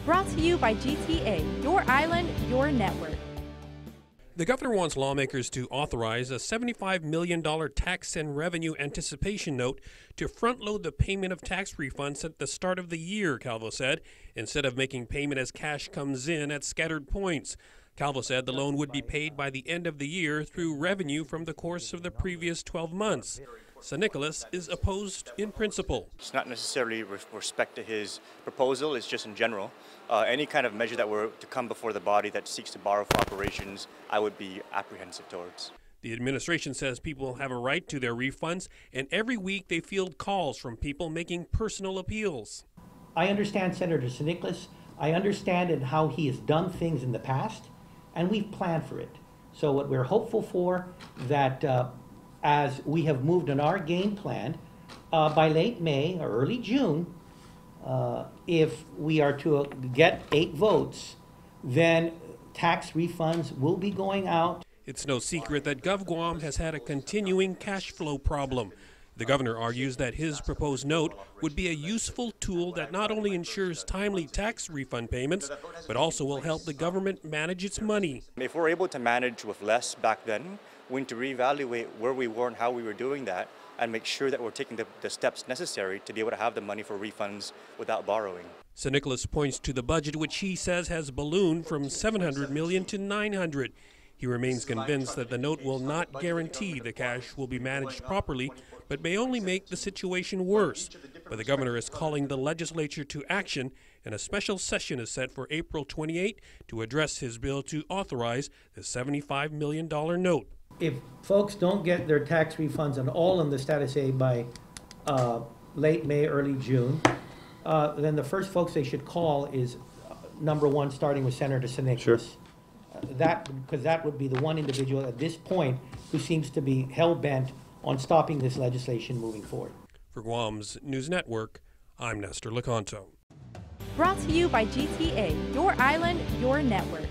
Brought to you by GTA, your island, your network. The governor wants lawmakers to authorize a $75 million tax and revenue anticipation note to front-load the payment of tax refunds at the start of the year, Calvo said, instead of making payment as cash comes in at scattered points. Calvo said the loan would be paid by the end of the year through revenue from the course of the previous 12 months. So Nicolas is opposed in principle. It's not necessarily with respect to his proposal, it's just in general. Any kind of measure that were to come before the body that seeks to borrow for operations, I would be apprehensive towards. The administration says people have a right to their refunds, and every week they field calls from people making personal appeals. I understand Senator Nicolas. I understand and how he has done things in the past, and we've planned for it. So what we're hopeful for, that as we have moved on our game plan, by late May or early June, if we are to get 8 votes, then tax refunds will be going out. It's no secret that GovGuam has had a continuing cash flow problem. The governor argues that his proposed note would be a useful tool that not only ensures timely tax refund payments, but also will help the government manage its money. If we're able to manage with less back then, we need to reevaluate where we were and how we were doing that, and make sure that we're taking the steps necessary to be able to have the money for refunds without borrowing. So Nicolas points to the budget, which he says has ballooned from $700 million to $900. He remains convinced that the note will not guarantee the cash will be managed properly, but may only make the situation worse. But the governor is calling the legislature to action, and a special session is set for April 28 to address his bill to authorize the $75 million note. If folks don't get their tax refunds and all in the status A by late May, early June, then the first folks they should call is number one, starting with Senator Nicolas. Sure. Because that would be the one individual at this point who seems to be hell-bent on stopping this legislation moving forward. For Guam's News Network, I'm Nestor Lecanto. Brought to you by GTA, your island, your network.